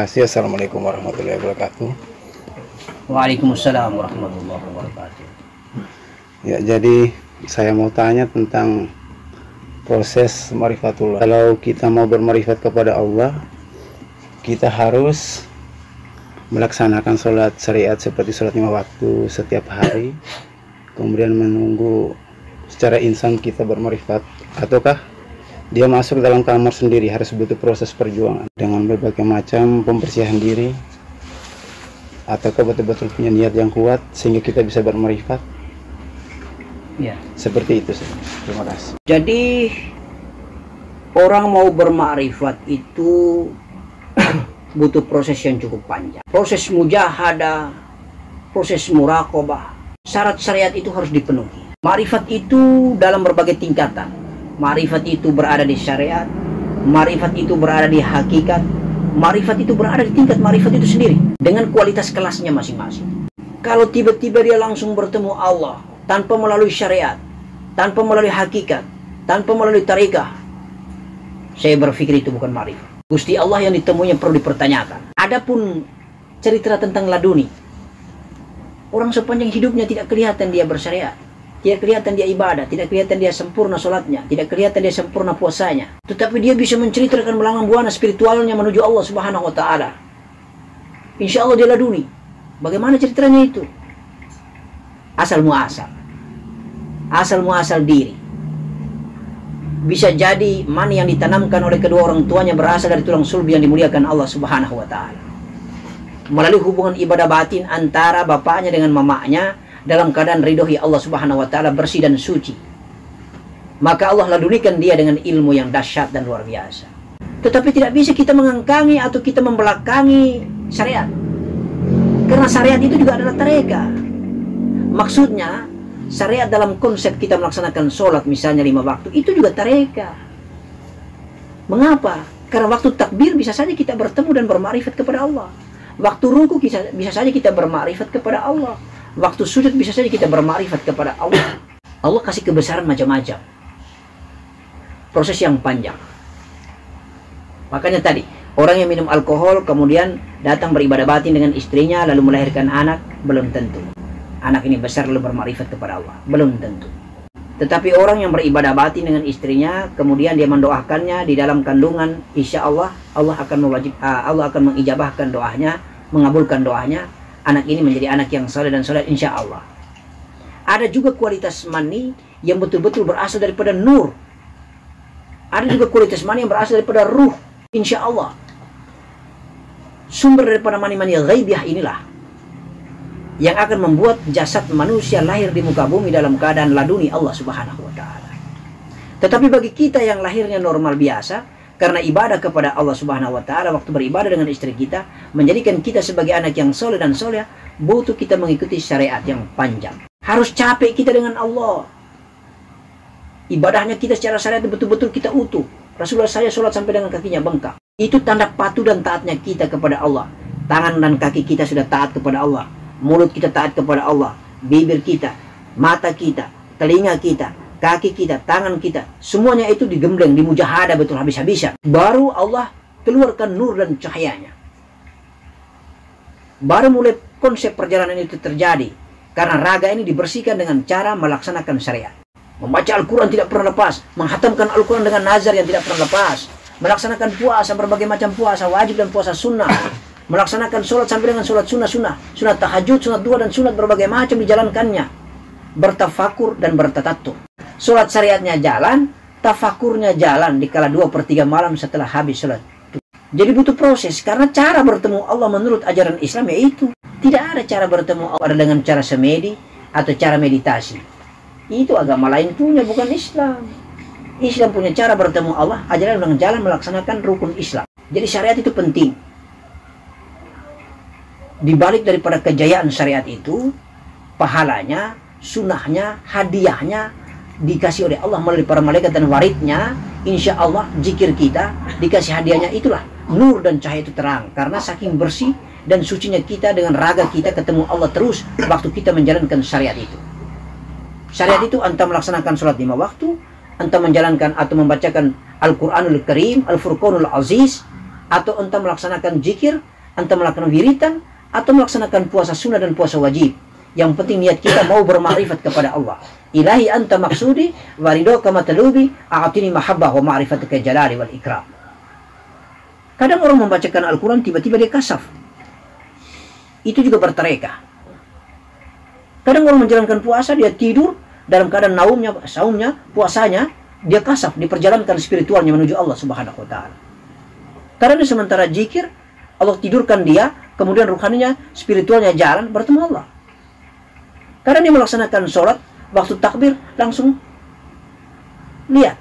kasih. Assalamualaikum warahmatullahi wabarakatuh. Waalaikumsalam warahmatullahi wabarakatuh. Ya, jadi saya mau tanya tentang proses ma'rifatullah. Kalau kita mau bermarifat kepada Allah, kita harus melaksanakan sholat syariat seperti sholat 5 waktu setiap hari, kemudian menunggu secara insan kita bermarifat, ataukah dia masuk dalam kamar sendiri, harus butuh proses perjuangan dengan berbagai macam pembersihan diri, ataukah betul-betul punya niat yang kuat sehingga kita bisa bermarifat? Ya, seperti itu sih. Terima kasih. jadi orang mau bermakrifat itu butuh proses yang cukup panjang. Proses mujahadah, proses muraqabah, syarat syariat itu harus dipenuhi. Makrifat itu dalam berbagai tingkatan. Makrifat itu berada di syariat, makrifat itu berada di hakikat, makrifat itu berada di tingkat makrifat itu sendiri dengan kualitas kelasnya masing-masing. Kalau tiba-tiba dia langsung bertemu Allah tanpa melalui syariat, tanpa melalui hakikat, tanpa melalui tarikah, saya berpikir itu bukan makrifat. Gusti Allah yang ditemuinya perlu dipertanyakan. Adapun cerita tentang laduni, orang sepanjang hidupnya tidak kelihatan dia bersyariat, tidak kelihatan dia ibadah, tidak kelihatan dia sempurna sholatnya, tidak kelihatan dia sempurna puasanya. Tetapi dia bisa menceritakan melalang buana spiritualnya menuju Allah Subhanahu wa Ta'ala. Insya Allah dia laduni. Bagaimana ceritanya itu? Asal muasal. Asal muasal diri. Bisa jadi mani yang ditanamkan oleh kedua orang tuanya berasal dari tulang sulbi yang dimuliakan Allah Subhanahu wa Ta'ala. Melalui hubungan ibadah batin antara bapaknya dengan mamanya, dalam keadaan ridhoi Allah Subhanahu wa Ta'ala, bersih dan suci, maka Allah ladunikan dia dengan ilmu yang dahsyat dan luar biasa. Tetapi tidak bisa kita mengangkangi atau kita membelakangi syariat, karena syariat itu juga adalah tareka. Maksudnya syariat dalam konsep kita melaksanakan sholat misalnya 5 waktu itu juga tareka. Mengapa? Karena waktu takbir bisa saja kita bertemu dan bermakrifat kepada Allah. Waktu ruku bisa saja kita bermakrifat kepada Allah. Waktu sujud bisa saja kita bermakrifat kepada Allah. Allah kasih kebesaran macam-macam. Proses yang panjang. Makanya tadi, orang yang minum alkohol kemudian datang beribadah batin dengan istrinya lalu melahirkan anak, belum tentu. Anak ini besar lalu bermakrifat kepada Allah, belum tentu. Tetapi orang yang beribadah batin dengan istrinya kemudian dia mendoakannya di dalam kandungan, insya Allah Allah akan mengijabahkan doanya, mengabulkan doanya. Anak ini menjadi anak yang saleh dan soleh insya Allah. Ada juga kualitas mani yang betul-betul berasal daripada nur. Ada juga kualitas mani yang berasal daripada ruh insya Allah. Sumber daripada mani-mani ghaibiyah inilah yang akan membuat jasad manusia lahir di muka bumi dalam keadaan laduni Allah Subhanahu wa Ta'ala. Tetapi bagi kita yang lahirnya normal biasa, karena ibadah kepada Allah Subhanahu wa Ta'ala, waktu beribadah dengan istri kita menjadikan kita sebagai anak yang soleh dan soleh, butuh kita mengikuti syariat yang panjang. Harus capek kita dengan Allah. Ibadahnya kita secara syariat betul-betul kita utuh. Rasulullah saya sholat sampai dengan kakinya bengkak. Itu tanda patuh dan taatnya kita kepada Allah. Tangan dan kaki kita sudah taat kepada Allah. Mulut kita taat kepada Allah. Bibir kita, mata kita, telinga kita, kaki kita, tangan kita, semuanya itu digembleng, dimujahadah betul habis-habisan. Baru Allah keluarkan nur dan cahayanya. Baru mulai konsep perjalanan itu terjadi. Karena raga ini dibersihkan dengan cara melaksanakan syariat. Membaca Al-Quran tidak pernah lepas. Menghatamkan Al-Quran dengan nazar yang tidak pernah lepas. Melaksanakan puasa, berbagai macam puasa, wajib dan puasa sunnah. Melaksanakan sholat sampai dengan sholat sunnah-sunnah. Sunat tahajud, sunat duha dan sunat berbagai macam dijalankannya. Bertafakur dan bertatatur. Sholat syariatnya jalan, tafakurnya jalan dikala 2/3 malam setelah habis sholat. Jadi butuh proses, karena cara bertemu Allah menurut ajaran Islam yaitu tidak ada cara bertemu Allah dengan cara semedi atau cara meditasi. Itu agama lain punya, bukan Islam. Islam punya cara bertemu Allah, ajaran dengan jalan melaksanakan rukun Islam. Jadi syariat itu penting. Di balik daripada kejayaan syariat itu, pahalanya, sunnahnya, hadiahnya dikasih oleh Allah melalui para malaikat dan waridnya. Insya Allah zikir kita dikasih hadiahnya itulah nur dan cahaya itu terang. Karena saking bersih dan sucinya kita dengan raga kita ketemu Allah terus waktu kita menjalankan syariat itu. Syariat itu entah melaksanakan sholat 5 waktu, entah menjalankan atau membacakan Al-Quranul Karim, Al-Furqanul Aziz, atau entah melaksanakan zikir, anta melakukan wiritan, atau melaksanakan puasa sunnah dan puasa wajib. Yang penting niat kita mau bermakrifat kepada Allah. Ilahi anta maksudi, waridoka matalubi, a'atini mahabbah wa ma'rifatika jalali wal ikram. Kadang orang membacakan Al-Quran tiba-tiba dia kasaf. Itu juga bertereka. Kadang orang menjalankan puasa dia tidur dalam keadaan saumnya, puasanya dia kasaf, diperjalankan spiritualnya menuju Allah Subhanahu wa taala. Karena sementara zikir Allah tidurkan dia, kemudian ruhaninya, spiritualnya jalan bertemu Allah. Karena dia melaksanakan sholat, waktu takbir langsung lihat.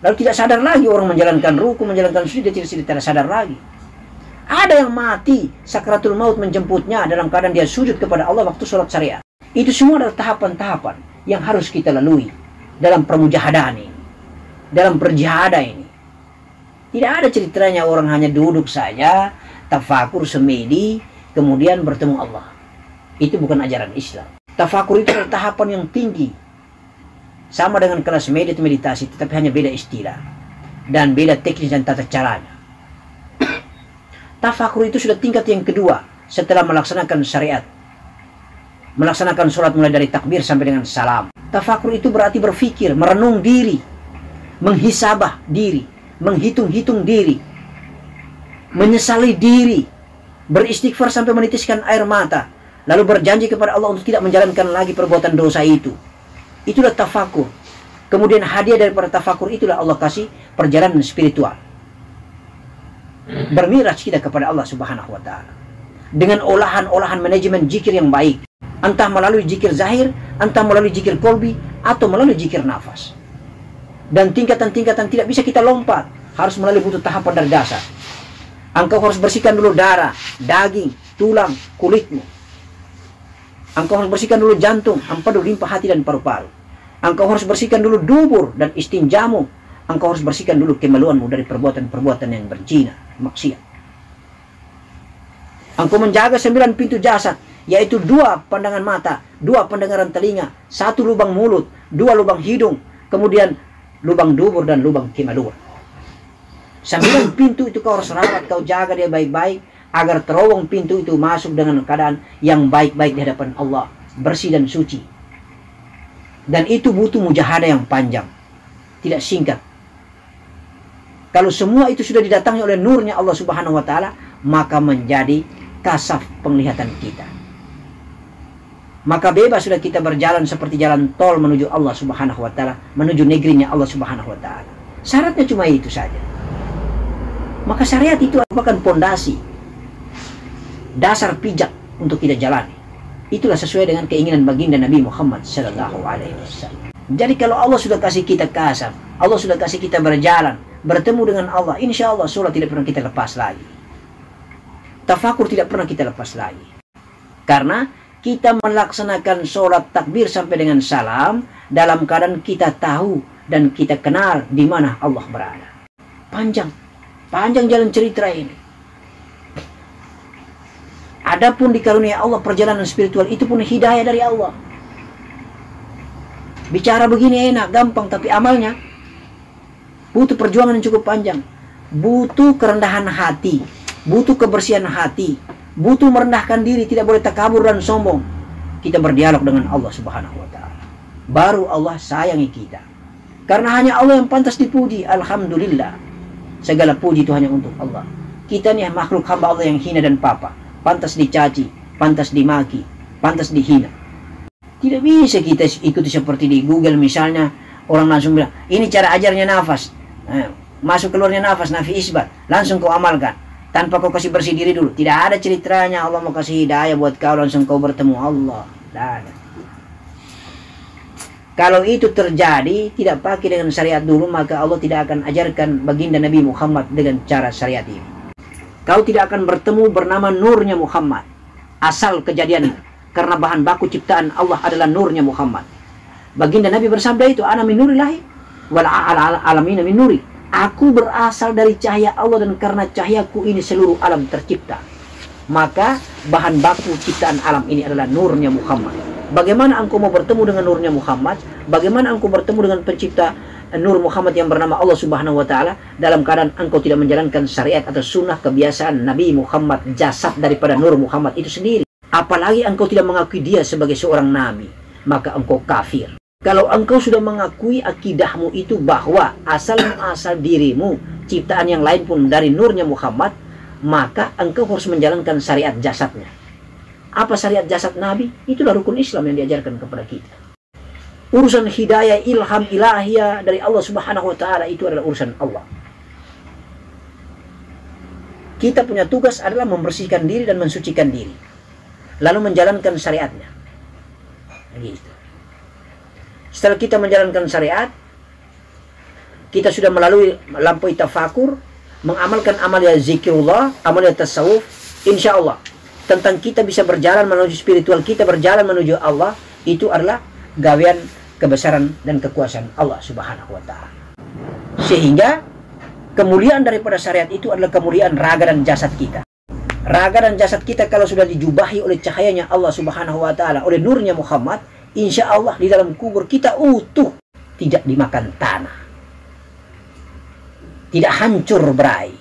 Lalu tidak sadar lagi orang menjalankan ruku, menjalankan sujud, dia tidak sadar lagi. Ada yang mati, sakratul maut menjemputnya dalam keadaan dia sujud kepada Allah waktu sholat syariat. Itu semua adalah tahapan-tahapan yang harus kita lalui dalam permujahadah ini, dalam berjihadah ini. Tidak ada ceritanya orang hanya duduk saja, tafakur semedi, kemudian bertemu Allah. Itu bukan ajaran Islam. Tafakur itu adalah tahapan yang tinggi. Sama dengan kelas meditasi, tetapi hanya beda istilah. Dan beda teknis dan tata caranya. Tafakur itu sudah tingkat yang kedua setelah melaksanakan syariat. Melaksanakan sholat mulai dari takbir sampai dengan salam. Tafakur itu berarti berpikir, merenung diri, menghisabah diri, menghitung-hitung diri, menyesali diri, beristighfar sampai menitiskan air mata, lalu berjanji kepada Allah untuk tidak menjalankan lagi perbuatan dosa itu. Itulah tafakur. Kemudian hadiah daripada tafakur itulah Allah kasih perjalanan spiritual. Bermiraj kita kepada Allah Subhanahu wa taala dengan olahan-olahan manajemen zikir yang baik, entah melalui zikir zahir, entah melalui zikir kolbi, atau melalui zikir nafas. Dan tingkatan-tingkatan tidak bisa kita lompat, harus melalui butuh tahapan dari dasar. Engkau harus bersihkan dulu darah, daging, tulang, kulitmu. Engkau harus bersihkan dulu jantung, empedu, limpa hati dan paru-paru. Engkau harus bersihkan dulu dubur dan istinjamu. Engkau harus bersihkan dulu kemaluanmu dari perbuatan-perbuatan yang berzina, maksiat. Engkau menjaga 9 pintu jasad, yaitu 2 pandangan mata, 2 pendengaran telinga, 1 lubang mulut, 2 lubang hidung, kemudian lubang dubur dan lubang kemaluan. 9 pintu itu kau harus rawat, kau jaga dia baik-baik, agar terowong pintu itu masuk dengan keadaan yang baik-baik di hadapan Allah, bersih dan suci. Dan itu butuh mujahadah yang panjang, tidak singkat. Kalau semua itu sudah didatangi oleh nurnya Allah Subhanahu wa taala, maka menjadi kasaf penglihatan kita. Maka bebas sudah kita berjalan seperti jalan tol menuju Allah Subhanahu wa taala, menuju negerinya Allah Subhanahu wa taala. Syaratnya cuma itu saja. Maka syariat itu merupakan pondasi, dasar pijak untuk kita jalani. Itulah sesuai dengan keinginan baginda Nabi Muhammad sallallahu alaihi wasallam. Jadi kalau Allah sudah kasih kita kasaf, Allah sudah kasih kita berjalan, bertemu dengan Allah, insya Allah sholat tidak pernah kita lepas lagi. Tafakur tidak pernah kita lepas lagi. Karena kita melaksanakan sholat takbir sampai dengan salam dalam keadaan kita tahu dan kita kenal di mana Allah berada. Panjang jalan cerita ini. Adapun dikarunia Allah perjalanan spiritual itu pun hidayah dari Allah. Bicara begini enak, gampang, tapi amalnya butuh perjuangan yang cukup panjang. Butuh kerendahan hati, butuh kebersihan hati, butuh merendahkan diri, tidak boleh takabur dan sombong. Kita berdialog dengan Allah Subhanahu wa taala. Baru Allah sayangi kita. Karena hanya Allah yang pantas dipuji. Alhamdulillah. Segala puji itu hanya untuk Allah. Kita nih makhluk hamba Allah yang hina dan papa, pantas dicaci, pantas dimaki, pantas dihina. Tidak bisa kita ikuti seperti di Google misalnya, orang langsung bilang, ini cara ajarnya nafas. Masuk keluarnya nafas, nafi isbat. Langsung kau amalkan. Tanpa kau kasih bersih diri dulu. Tidak ada ceritanya Allah mau kasih hidayah buat kau langsung kau bertemu Allah. Tidak ada. Kalau itu terjadi, tidak pakai dengan syariat dulu, maka Allah tidak akan ajarkan baginda Nabi Muhammad dengan cara syariat ini. Kau tidak akan bertemu bernama nurnya Muhammad. Asal kejadian, karena bahan baku ciptaan Allah adalah nurnya Muhammad. Baginda Nabi bersabda itu, ana min nurillahi wal alamina min nuri. Aku berasal dari cahaya Allah dan karena cahayaku ini seluruh alam tercipta. Maka bahan baku ciptaan alam ini adalah nurnya Muhammad. Bagaimana engkau mau bertemu dengan nurnya Muhammad? Bagaimana engkau bertemu dengan pencipta Nur Muhammad yang bernama Allah Subhanahu wa Ta'ala dalam keadaan engkau tidak menjalankan syariat atau sunnah kebiasaan Nabi Muhammad, jasad daripada Nur Muhammad itu sendiri, apalagi engkau tidak mengakui dia sebagai seorang nabi, maka engkau kafir. Kalau engkau sudah mengakui akidahmu itu bahwa asal dirimu ciptaan yang lain pun dari nurnya Muhammad, maka engkau harus menjalankan syariat jasadnya. Apa syariat jasad Nabi? Itulah rukun Islam yang diajarkan kepada kita. Urusan hidayah, ilham ilahiyah dari Allah Subhanahu wa Ta'ala itu adalah urusan Allah. Kita punya tugas adalah membersihkan diri dan mensucikan diri, lalu menjalankan syariatnya. Gitu. Setelah kita menjalankan syariat, kita sudah melampaui tafakur, mengamalkan amalia zikrullah, amalia tasawuf, insya Allah tentang kita bisa berjalan menuju spiritual, kita berjalan menuju Allah, itu adalah gawean kebesaran dan kekuasaan Allah Subhanahu wa Ta'ala. Sehingga kemuliaan daripada syariat itu adalah kemuliaan raga dan jasad kita. Raga dan jasad kita kalau sudah dijubahi oleh cahayanya Allah Subhanahu wa Ta'ala, oleh nurnya Muhammad, insya Allah di dalam kubur kita utuh, tidak dimakan tanah, tidak hancur berai,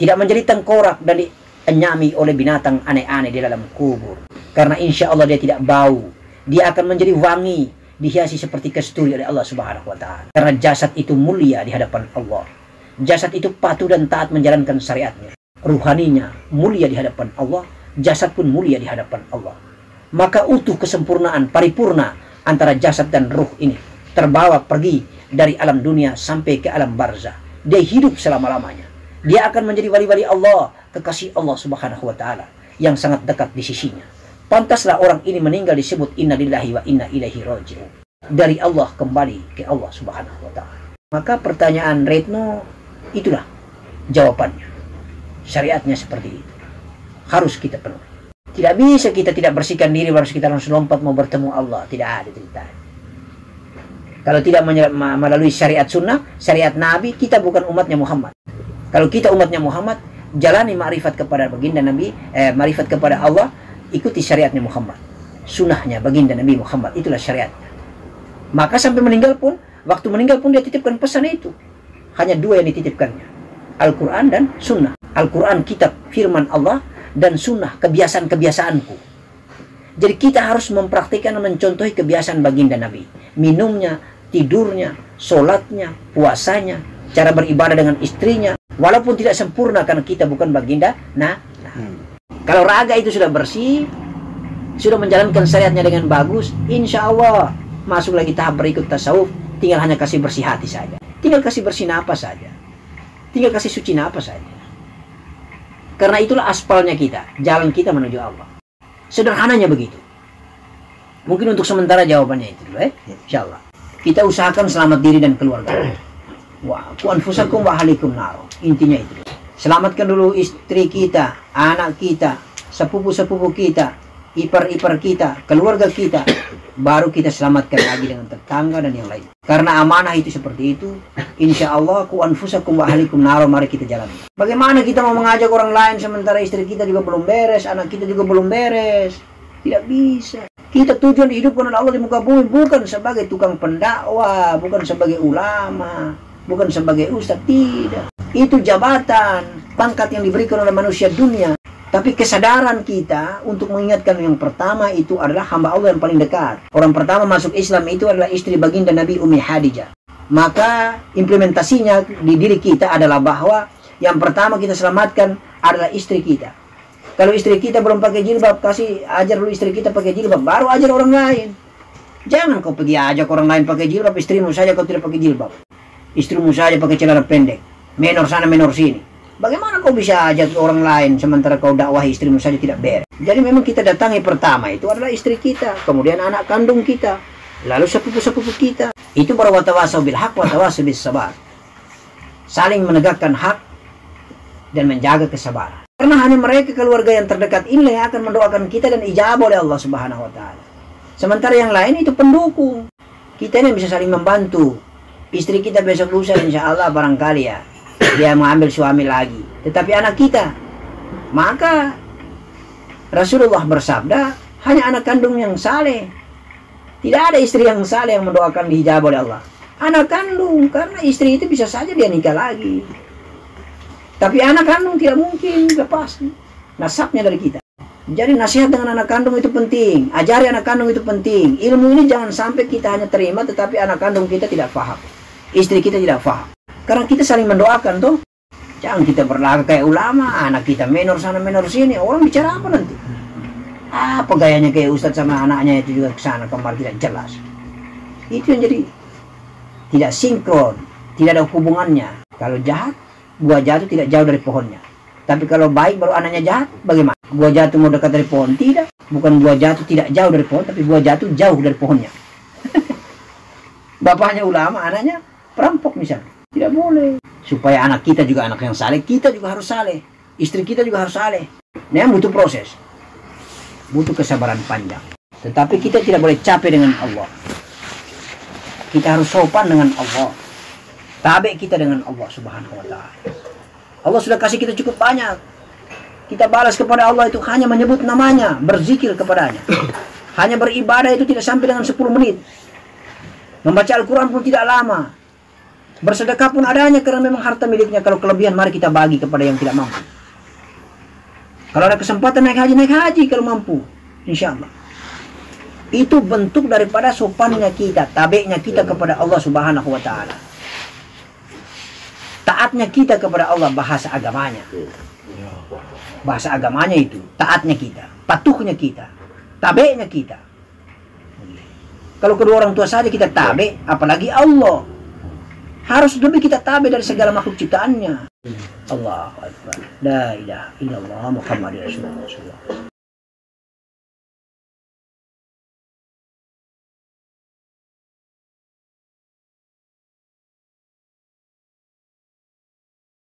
tidak menjadi tengkorak dan dienyami oleh binatang aneh-aneh di dalam kubur. Karena insya Allah dia tidak bau, dia akan menjadi wangi, dihiasi seperti kasturi oleh Allah Subhanahu wa Ta'ala. Karena jasad itu mulia di hadapan Allah. Jasad itu patuh dan taat menjalankan syariatnya. Ruhaninya mulia di hadapan Allah, jasad pun mulia di hadapan Allah. Maka utuh kesempurnaan paripurna antara jasad dan ruh ini terbawa pergi dari alam dunia sampai ke alam barzah. Dia hidup selama-lamanya. Dia akan menjadi wali-wali Allah, kekasih Allah Subhanahu wa Ta'ala yang sangat dekat di sisinya. Pantaslah orang ini meninggal disebut inna lillahi wa inna ilaihi raji'un. Dari Allah kembali ke Allah Subhanahu wa Ta'ala. Maka pertanyaan Retno itulah jawabannya. Syariatnya seperti itu. Harus kita penuhi. Tidak bisa kita tidak bersihkan diri harus kita langsung lompat mau bertemu Allah. Tidak ada cerita. Kalau tidak melalui syariat sunnah, syariat Nabi, kita bukan umatnya Muhammad. Kalau kita umatnya Muhammad, jalani ma'rifat kepada baginda Nabi, ma'rifat kepada Allah, ikuti syariatnya Muhammad. Sunnahnya baginda Nabi Muhammad, itulah syariatnya. Maka sampai meninggal pun, waktu meninggal pun dia titipkan pesan itu. Hanya dua yang dititipkannya, Al-Quran dan sunnah. Al-Quran kitab firman Allah, dan sunnah kebiasaan-kebiasaanku. Jadi kita harus mempraktikkan dan mencontohi kebiasaan baginda Nabi. Minumnya, tidurnya, sholatnya, puasanya, cara beribadah dengan istrinya. Walaupun tidak sempurna karena kita bukan baginda. Kalau raga itu sudah bersih, sudah menjalankan syariatnya dengan bagus, insya Allah masuk lagi tahap berikut tasawuf. Tinggal hanya kasih bersih hati saja. Tinggal kasih bersih napas saja. Tinggal kasih suci napas saja. Karena itulah aspalnya kita, jalan kita menuju Allah. Sederhananya begitu. Mungkin untuk sementara jawabannya itu dulu, insya Allah. Kita usahakan selamat diri dan keluarga. Wah, ku anfusakum wa ahlikum nar. Intinya itu. Selamatkan dulu istri kita, anak kita, sepupu-sepupu kita, ipar-ipar kita, keluarga kita. Baru kita selamatkan lagi dengan tetangga dan yang lain. Karena amanah itu seperti itu. Insya Allah ku anfusakum wa ahlikum nar. Mari kita jalan. Bagaimana kita mau mengajak orang lain sementara istri kita juga belum beres, anak kita juga belum beres? Tidak bisa. Kita tujuan dihidupkan oleh Allah di muka bumi bukan sebagai tukang pendakwah, bukan sebagai ulama, bukan sebagai ustaz, tidak. Itu jabatan, pangkat yang diberikan oleh manusia dunia. Tapi kesadaran kita untuk mengingatkan yang pertama itu adalah hamba Allah yang paling dekat. Orang pertama masuk Islam itu adalah istri baginda Nabi Ummi Hadijah. Maka implementasinya di diri kita adalah bahwa yang pertama kita selamatkan adalah istri kita. Kalau istri kita belum pakai jilbab, kasih ajar dulu istri kita pakai jilbab, baru ajar orang lain. Jangan kau pergi ajak orang lain pakai jilbab, istrimu saja kau tidak pakai jilbab. Istrimu saja pakai celana pendek, menor sana menor sini. Bagaimana kau bisa ajak orang lain sementara kau dakwahi istrimu saja tidak beres? Jadi memang kita datangi pertama itu adalah istri kita, kemudian anak kandung kita, lalu sepupu-sepupu kita. Itu baru watawasau bil haq watawasau bis sabar. Saling menegakkan hak dan menjaga kesabaran. Karena hanya mereka keluarga yang terdekat inilah yang akan mendoakan kita dan ijabah oleh Allah Subhanahu wa Ta'ala. Sementara yang lain itu pendukung. Kita ini bisa saling membantu. Istri kita besok lusa insya Allah barangkali ya dia mengambil suami lagi, tetapi anak kita, maka Rasulullah bersabda hanya anak kandung yang saleh, tidak ada istri yang saleh yang mendoakan dihijab oleh Allah. Anak kandung, karena istri itu bisa saja dia nikah lagi. Tapi anak kandung tidak mungkin lepas nasabnya dari kita. Jadi nasihat dengan anak kandung itu penting. Ajari anak kandung itu penting. Ilmu ini jangan sampai kita hanya terima, tetapi anak kandung kita tidak paham. Istri kita tidak paham. Karena kita saling mendoakan tuh. Jangan kita berlaga kayak ulama, anak kita menor sana menor sini. Orang bicara apa nanti? Apa gayanya kayak ustadz sama anaknya itu juga ke sana kemari, tidak jelas. Itu yang jadi tidak sinkron, tidak ada hubungannya. Kalau jahat, buah jatuh tidak jauh dari pohonnya. Tapi kalau baik baru anaknya jahat, bagaimana? Buah jatuh mau dekat dari pohon? Tidak. Bukan buah jatuh tidak jauh dari pohon, tapi buah jatuh jauh dari pohonnya. Bapaknya ulama, anaknya perampok misalnya. Tidak boleh. Supaya anak kita juga anak yang saleh, kita juga harus saleh. Istri kita juga harus saleh. Nah, butuh proses. Butuh kesabaran panjang. Tetapi kita tidak boleh capek dengan Allah. Kita harus sopan dengan Allah. Tabe kita dengan Allah Subhanahu wa ta'ala. Allah sudah kasih kita cukup banyak. Kita balas kepada Allah itu hanya menyebut namanya, berzikir kepadanya. Hanya beribadah itu tidak sampai dengan 10 menit. Membaca Al-Quran pun tidak lama. Bersedekah pun adanya karena memang harta miliknya. Kalau kelebihan mari kita bagi kepada yang tidak mampu. Kalau ada kesempatan naik haji kalau mampu. Insya Allah. Itu bentuk daripada sopannya kita, tabeknya kita kepada Allah Subhanahu wa ta'ala. Taatnya kita kepada Allah, bahasa agamanya. Bahasa agamanya itu, taatnya kita, patuhnya kita, tabeknya kita. Kalau kedua orang tua saja kita tabe, apalagi Allah. Harus lebih kita tabe dari segala makhluk ciptaannya. Allahu Akbar. La ilaha illallah Muhammadur Rasulullah.